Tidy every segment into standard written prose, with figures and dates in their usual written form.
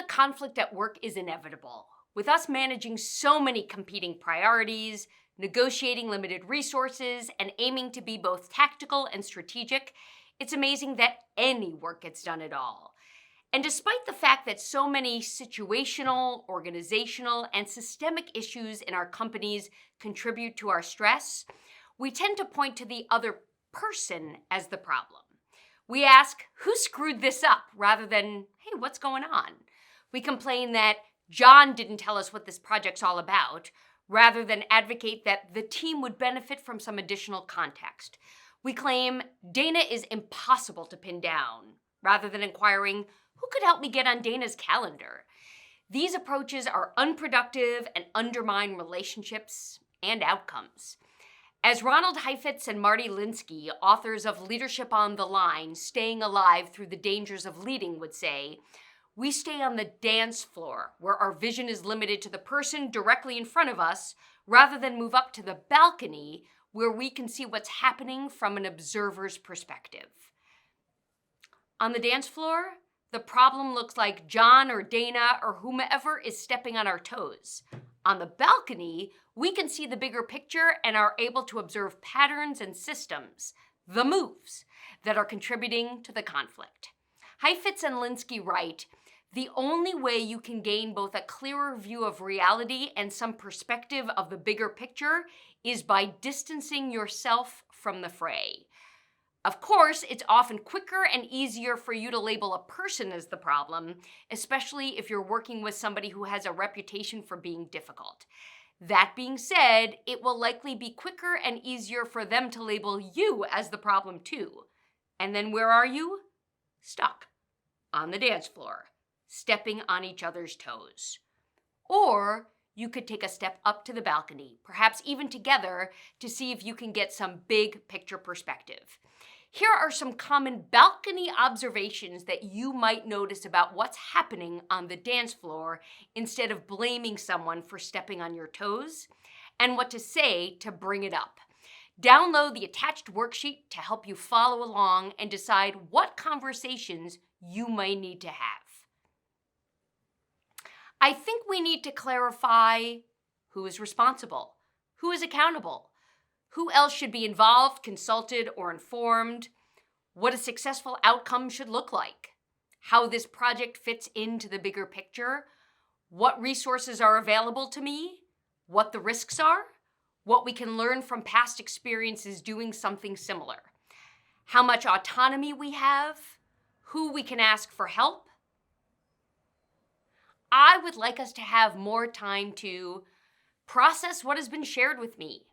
conflict at work is inevitable. With us managing so many competing priorities, negotiating limited resources, and aiming to be both tactical and strategic, it's amazing that any work gets done at all. And despite the fact that so many situational, organizational, and systemic issues in our companies contribute to our stress, we tend to point to the other person as the problem. We ask, who screwed this up, rather than, hey, what's going on? We complain that John didn't tell us what this project's all about, rather than advocate that the team would benefit from some additional context. We claim Dana is impossible to pin down, rather than inquiring, who could help me get on Dana's calendar? These approaches are unproductive and undermine relationships and outcomes. As Ronald Heifetz and Marty Linsky, authors of Leadership on the Line, Staying Alive Through the Dangers of Leading, would say, we stay on the dance floor where our vision is limited to the person directly in front of us, rather than move up to the balcony where we can see what's happening from an observer's perspective. On the dance floor, the problem looks like John or Dana or whomever is stepping on our toes. On the balcony, we can see the bigger picture and are able to observe patterns and systems, the moves, that are contributing to the conflict. Heifetz and Linsky write, the only way you can gain both a clearer view of reality and some perspective of the bigger picture is by distancing yourself from the fray. Of course, it's often quicker and easier for you to label a person as the problem, especially if you're working with somebody who has a reputation for being difficult. That being said, it will likely be quicker and easier for them to label you as the problem too. And then where are you? Stuck on the dance floor, stepping on each other's toes. Or you could take a step up to the balcony, perhaps even together, to see if you can get some big picture perspective. Here are some common balcony observations that you might notice about what's happening on the dance floor instead of blaming someone for stepping on your toes, and what to say to bring it up. Download the attached worksheet to help you follow along and decide what conversations you might need to have. I think we need to clarify who is responsible, who is accountable, who else should be involved, consulted, or informed, what a successful outcome should look like, how this project fits into the bigger picture, what resources are available to me, what the risks are, what we can learn from past experiences doing something similar, how much autonomy we have, who we can ask for help. I would like us to have more time to process what has been shared with me,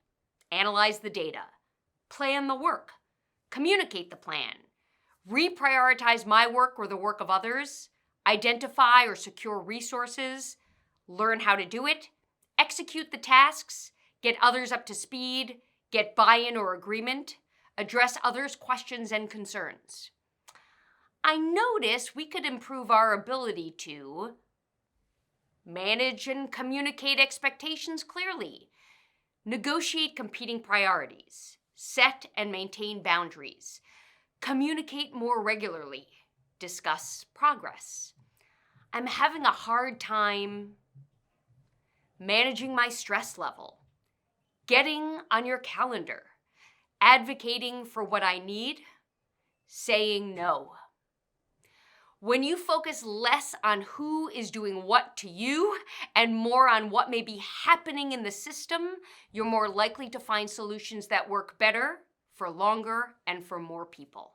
analyze the data, plan the work, communicate the plan, reprioritize my work or the work of others, identify or secure resources, learn how to do it, execute the tasks, get others up to speed, get buy-in or agreement, address others' questions and concerns. I notice we could improve our ability to manage and communicate expectations clearly, negotiate competing priorities, set and maintain boundaries, communicate more regularly, discuss progress. I'm having a hard time managing my stress level, getting on your calendar, advocating for what I need, saying no. When you focus less on who is doing what to you and more on what may be happening in the system, you're more likely to find solutions that work better, for longer, and for more people.